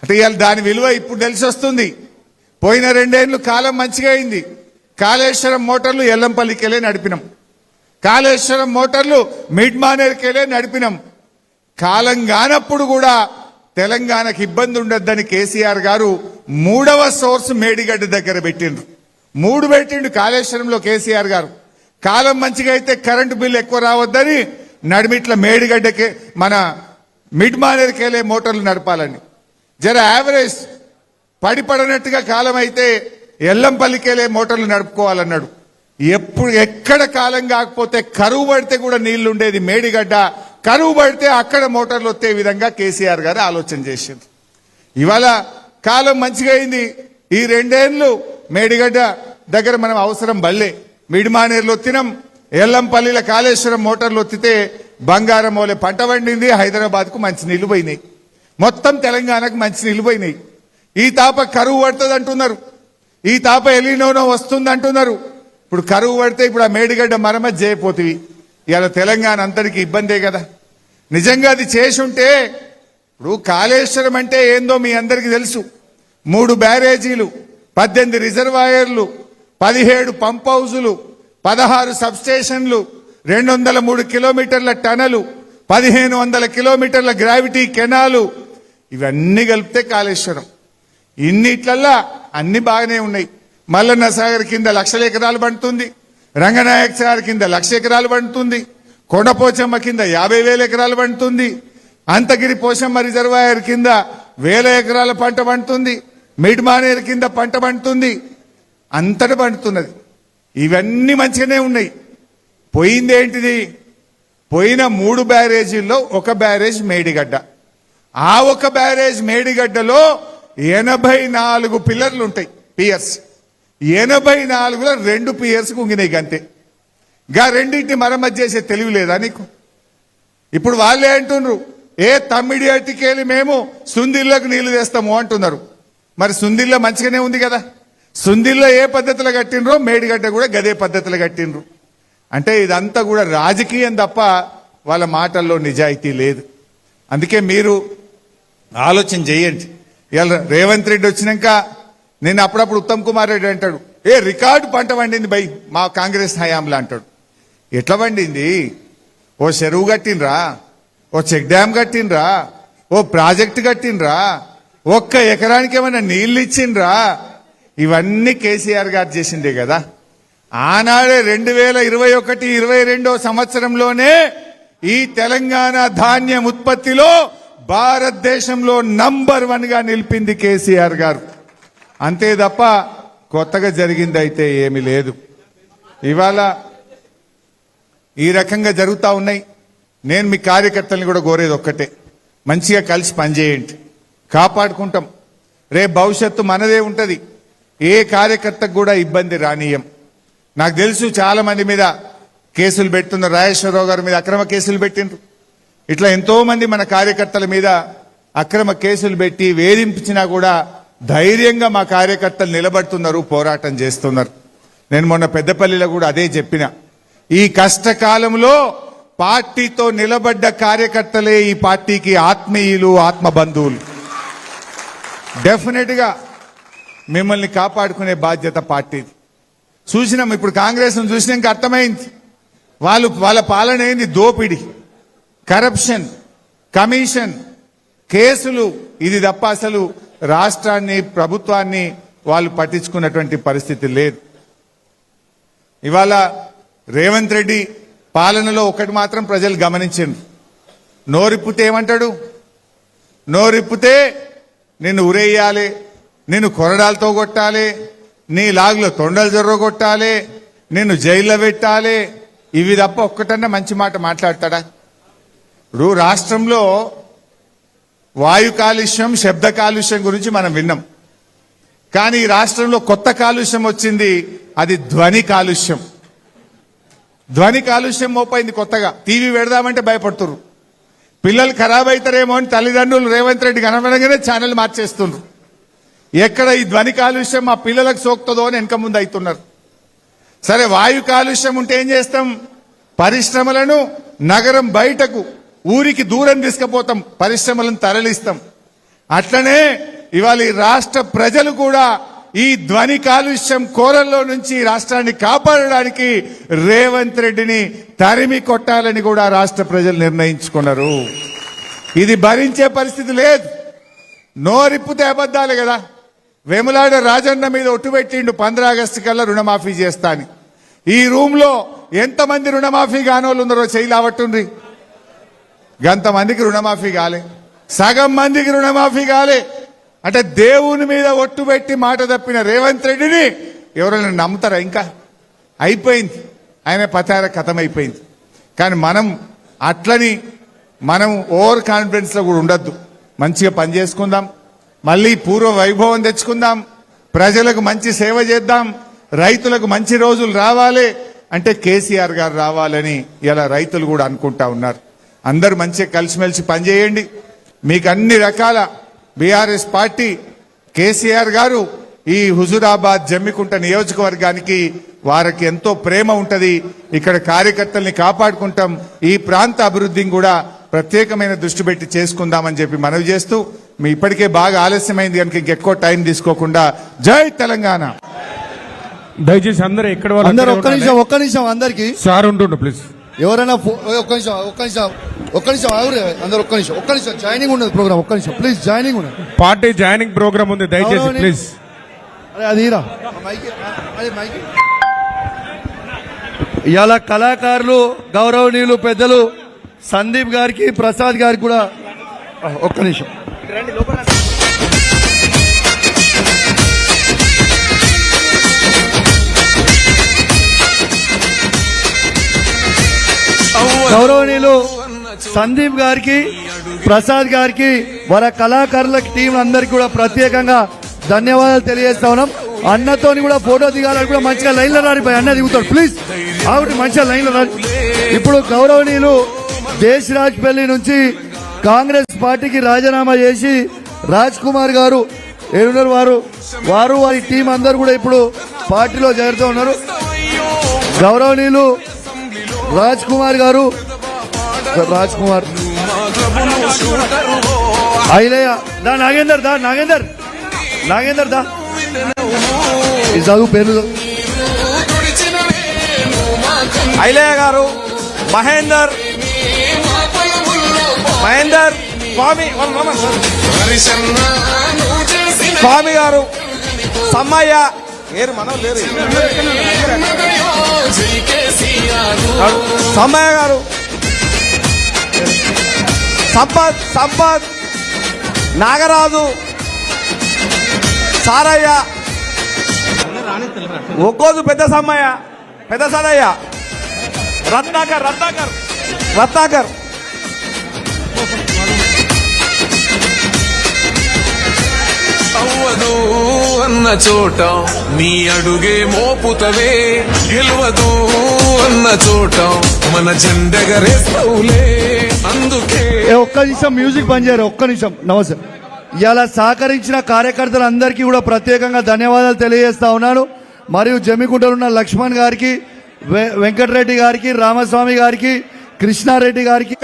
అంటే ఇవాళ దాని విలువ ఇప్పుడు తెలిసి వస్తుంది. పోయిన 2 ఏళ్ళు కాలం మంచిగా అయింది. కాళేశ్వరం మోటార్లు ఎల్లంపల్లికి వెళ్ళే నడిపినాం, కాళేశ్వరం మోటార్లు మిడ్ మానేర్కి వెళ్ళే నడిపినాం. కాలం కానప్పుడు కూడా తెలంగాణకు ఇబ్బంది ఉండొద్దని కేసీఆర్ గారు 3వ సోర్స్ మేడిగడ్డ దగ్గర పెట్టిండ్రు. 3 పెట్టిండు కాళేశ్వరంలో కేసీఆర్ గారు. కాలం మంచిగా అయితే కరెంటు బిల్లు ఎక్కువ రావద్దని నడిమిట్ల మేడిగడ్డకి మన మిడ్ మానేర్కి వెళ్ళే మోటార్లు నడపాలని. జర యావరేజ్ పడిపడనట్టుగా కాలం అయితే ఎల్లంపల్లికి వెళ్ళే మోటార్లు నడుపుకోవాలన్నాడు. ఎక్కడ కాలం కాకపోతే కరువు పడితే కూడా నీళ్లు ఉండేది మేడిగడ్డ, కరువు పడితే అక్కడ మోటార్లు వచ్చే విధంగా కేసీఆర్ గారు ఆలోచన చేసింది. ఇవాళ కాలం మంచిగా అయింది. ఈ 2 ఏళ్ళు మేడిగడ్డ దగ్గర మనం అవసరం బల్లే మిడిమానేరులో తినం, ఎల్లంపల్లిలో కాళేశ్వరం మోటార్లు ఒత్తితే బంగారం మోలే పంట పండింది. హైదరాబాద్కు మంచినీళ్లు పోయినాయి, మొత్తం తెలంగాణకు మంచినీళ్లు పోయినాయి. ఈ తాప కరువు పడుతుంది అంటున్నారు, ఈ తాప ఎలినోనో వస్తుంది అంటున్నారు. ఇప్పుడు కరువు పడితే ఇప్పుడు ఆ మేడిగడ్డ మరమ్మతు చేయపోతుంది. ఇలా తెలంగాణ అంతటికి ఇబ్బందే కదా. నిజంగా అది చేసి ఉంటే ఇప్పుడు కాళేశ్వరం అంటే ఏందో మీ అందరికీ తెలుసు. 3 బ్యారేజీలు, 18 రిజర్వాయర్లు, 17 పంప్ హౌజులు, 16 సబ్స్టేషన్లు, 203 కిలోమీటర్ల టనలు, 1500 కిలోమీటర్ల గ్రావిటీ కెనాలు, ఇవన్నీ కలిపితే కాళేశ్వరం. ఇన్నిట్లల్లా అన్ని బాగానే ఉన్నాయి. మల్లన్న సాగర్ కింద 1,00,000 ఎకరాలు పండుతుంది, రంగనాయక సాగర్ కింద 1,00,000 ఎకరాలు పండుతుంది, కొండపోచమ్మ కింద 50,000 ఎకరాలు పండుతుంది, అంతగిరి పోచమ్మ రిజర్వాయర్ కింద 1,000 ఎకరాల పంట పండుతుంది, మిడ్ మానేరు కింద పంట పండుతుంది, అంతటా పండుతున్నది. ఇవన్నీ మంచిగానే ఉన్నాయి. పోయింది ఏంటిది? పోయిన 3 బ్యారేజీల్లో 1 బ్యారేజ్ మేడిగడ్డ. ఆ 1 బ్యారేజ్ మేడిగడ్డలో 84 పిల్లర్లు ఉంటాయి, పియర్స్. 84లో 2 పియర్స్ కుంగినాయి అంతే. గా రెండింటిని మరమ్మతు చేసే తెలివి లేదా నీకు? ఇప్పుడు వాళ్ళే అంటున్నారు, తమ్మిడి అట్టికెళ్ళి మేము సుందిల్లకు నీళ్లు తెస్తాము అంటున్నారు. మరి సుందిల్ల మంచిగానే ఉంది కదా. సుందిల్లో ఏ పద్ధతిలో కట్టినరో మేడిగడ్డ కూడా గదే పద్ధతిలో కట్టినరు. అంటే ఇదంతా కూడా రాజకీయం తప్ప వాళ్ళ మాటల్లో నిజాయితీ లేదు. అందుకే మీరు ఆలోచన చేయండి. ఇవాళ రేవంత్ రెడ్డి వచ్చినాక నేను అప్పుడప్పుడు ఉత్తమ్ కుమార్ రెడ్డి అంటాడు, రికార్డు పంట పండింది బై మా కాంగ్రెస్ హయాంలో అంటాడు. ఎట్లా పండింది? ఓ చెరువు కట్టినరా, ఓ చెక్ డ్యామ్ కట్టినరా, ఓ ప్రాజెక్టు కట్టినరా, 1 ఎకరానికి ఏమైనా నీళ్లు ఇచ్చిండ్రా? ఇవన్నీ కేసీఆర్ గారు చేసిందే కదా. ఆనాడే 2021-22 సంవత్సరంలోనే ఈ తెలంగాణ ధాన్యం ఉత్పత్తిలో భారతదేశంలో నంబర్ 1 గా నిలిపింది కేసీఆర్ గారు. అంతే తప్ప కొత్తగా జరిగింది అయితే ఏమీ లేదు. ఇవాళ ఈ రకంగా జరుగుతూ ఉన్నాయి. నేను మీ కార్యకర్తల్ని కూడా కోరేది ఒక్కటే, మంచిగా కలిసి పనిచేయండి, కాపాడుకుంటాం. రేపు భవిష్యత్తు మనదే ఉంటుంది. ఏ కార్యకర్తకు కూడా ఇబ్బంది రానీయం. నాకు తెలుసు చాలా మంది మీద కేసులు పెడుతున్నారు. రాజేశ్వరరావు గారి మీద అక్రమ కేసులు పెట్టిండ్రు. ఇట్లా ఎంతో మంది మన కార్యకర్తల మీద అక్రమ కేసులు పెట్టి వేధించినా కూడా ధైర్యంగా మా కార్యకర్తలు నిలబడుతున్నారు, పోరాటం చేస్తున్నారు. నేను మొన్న పెద్దపల్లిలో కూడా అదే చెప్పిన. ఈ కష్టకాలంలో పార్టీతో నిలబడ్డ కార్యకర్తలే ఈ పార్టీకి ఆత్మీయులు, ఆత్మబంధువులు. డెఫినెట్ గా మిమ్మల్ని కాపాడుకునే బాధ్యత పార్టీది. చూసినాం, ఇప్పుడు కాంగ్రెస్ చూసినాక అర్థమైంది వాళ్ళ పాలన ఏంది. దోపిడి, కరప్షన్, కమిషన్, కేసులు, ఇది తప్ప అసలు రాష్ట్రాన్ని, ప్రభుత్వాన్ని వాళ్ళు పట్టించుకున్నటువంటి పరిస్థితి లేదు. ఇవాళ రేవంత్ రెడ్డి పాలనలో ఒకటి మాత్రం ప్రజలు గమనించారు. నోరిప్పితే ఏమంటాడు? నోరిప్పితే నిన్ను ఉరేయాలి, నిన్ను కొరడాలతో కొట్టాలి, నీ లాగులో తొండలు జొర్రగొట్టాలి, నిన్ను జైల్లో పెట్టాలి. ఇవి తప్ప ఒక్కటన్నా మంచి మాట మాట్లాడతాడా? ఇప్పుడు రాష్ట్రంలో వాయు కాలుష్యం, శబ్ద కాలుష్యం గురించి మనం విన్నాం. కానీ ఈ రాష్ట్రంలో కొత్త కాలుష్యం వచ్చింది, అది ధ్వని కాలుష్యం. ధ్వని కాలుష్యం మోపైంది కొత్తగా. టీవీ పెడదామంటే భయపడుతున్నారు. పిల్లలు ఖరాబ్ అవుతారేమో అని తల్లిదండ్రులు రేవంత్ రెడ్డి కనబడగానే ఛానల్ మార్చేస్తున్నారు. ఎక్కడ ఈ ధ్వని కాలుష్యం మా పిల్లలకు సోకుతుందో అని వెనక ముందు అవుతున్నారు. సరే, వాయు కాలుష్యం ఉంటే ఏం చేస్తాం? పరిశ్రమలను నగరం బయటకు, ఊరికి దూరం తీసుకుపోతాం, పరిశ్రమలను తరలిస్తాం. అట్లనే ఇవాళ ఈ రాష్ట్ర ప్రజలు కూడా ఈ ధ్వని కాలుష్యం కోరల్లో నుంచి రాష్ట్రాన్ని కాపాడడానికి రేవంత్ రెడ్డిని తరిమి కొట్టాలని కూడా రాష్ట్ర ప్రజలు నిర్ణయించుకున్నారు. ఇది భరించే పరిస్థితి లేదు. నోరిప్పుతే అబద్ధాలే కదా. వేములాడ రాజన్న మీద ఒట్టు పెట్టిండు 15 ఆగస్టు కల్లా రుణమాఫీ చేస్తా అని. ఈ రూమ్ లో ఎంతమంది రుణమాఫీ కానోళ్ళు ఉన్నారో చేయలావట్టుండ్రి. గంతమందికి రుణమాఫీ కాలే, సగం మందికి రుణమాఫీ కాలే. అంటే దేవుని మీద ఒట్టు పెట్టి మాట తప్పిన రేవంత్ రెడ్డిని ఎవరైనా నమ్ముతారా? ఇంకా అయిపోయింది, ఆయన పతార కథం అయిపోయింది. కానీ మనం ఓవర్ కాన్ఫిడెన్స్ లో కూడా ఉండొద్దు. మంచిగా పని చేసుకుందాం, మళ్ళీ పూర్వ వైభవం తెచ్చుకుందాం, ప్రజలకు మంచి సేవ చేద్దాం, రైతులకు మంచి రోజులు రావాలి అంటే కేసీఆర్ గారు రావాలని ఇలా రైతులు కూడా అనుకుంటా ఉన్నారు. అందరూ మంచిగా కలిసిమెలిసి పనిచేయండి. మీకు అన్ని రకాల బీఆర్ఎస్ పార్టీ కేసీఆర్ గారు ఈ హుజూరాబాద్ జమ్మికుంట నియోజకవర్గానికి వారికి ఎంతో ప్రేమ ఉంటది. ఇక్కడ కార్యకర్తల్ని కాపాడుకుంటాం. ఈ ప్రాంత అభివృద్ధిని కూడా ప్రత్యేకమైన దృష్టి పెట్టి చేసుకుందామని చెప్పి మనవి చేస్తూ, మీ ఇప్పటికే బాగా ఆలస్యమైంది కనుక ఇంకెక్కువ టైం తీసుకోకుండా జై తెలంగాణ. దయచేసి అందరూ ఎక్కడ అందరూ ఒక్క నిమిషం అందరికి సార్ ఉంటుండు ప్లీజ్. ఎవరైనా ఒక్క నిమిషం అందరూ ఒక్క నిమిషం జాయినింగ్ ఉన్నది ప్రోగ్రామ్. ఒక్క నిమిషం ప్లీజ్, జాయినింగ్ ఉన్నది, పార్టీ జాయినింగ్ ప్రోగ్రామ్ ఉంది. దయచేసి ప్లీజ్. అదిరా ఇవాళ కళాకారులు గౌరవనీయులు పెద్దలు సందీప్ గారికి ప్రసాద్ గారికి కూడా ఒక్క నిమిషం. గౌరవనీయులు సందీప్ గారికి ప్రసాద్ గారికి వారి కళాకారుల టీం అందరికి కూడా ప్రత్యేకంగా ధన్యవాదాలు తెలియజేస్తా ఉన్నాం. అన్నతోని కూడా ఫోటో దిగాలని కూడా మంచిగా లైన్లో రాని అన్న దిగుతాడు ప్లీజ్. ఆవిడ మంచిగా లైన్లో రాని. ఇప్పుడు గౌరవనీయులు దేశరాజ్పల్లి నుంచి కాంగ్రెస్ పార్టీకి రాజీనామా చేసి రాజ్ కుమార్ గారు ఏడున్నారు, వారి టీం అందరు కూడా ఇప్పుడు పార్టీలో చేరుతూ ఉన్నారు. గౌరవనీయులు రాజ్ కుమార్ ఐలయ్య దా నాగేందర్ దా ఈ చదువు పేరు ఐలయ్య గారు, మహేందర్ స్వామి గారు, సమ్మయ్య సమ్మయ్య గారు, సంపత్ నాగరాజు, సారయ్య, ఒక్కోజు పెద్ద సమ్మయ్య, పెద్ద సదయ్య, రత్నాకర్ అవ్వదు అన్న చోట నీ అడుగే మోపుతవే, గెలవదు అన్న చోట మన జెండెగరేస్తవులే. అందుకే ఒక్క నిమిషం మ్యూజిక్ బంద్ చేయరు. ఒక్క నిమిషం. నమస్తే. ఇలా సహకరించిన కార్యకర్తలందరికీ కూడా ప్రత్యేకంగా ధన్యవాదాలు తెలియజేస్తా ఉన్నాను. మరియు జమ్మికుంటలో ఉన్న లక్ష్మణ్ గారికి, వెంకటరెడ్డి గారికి, రామస్వామి గారికి, కృష్ణారెడ్డి గారికి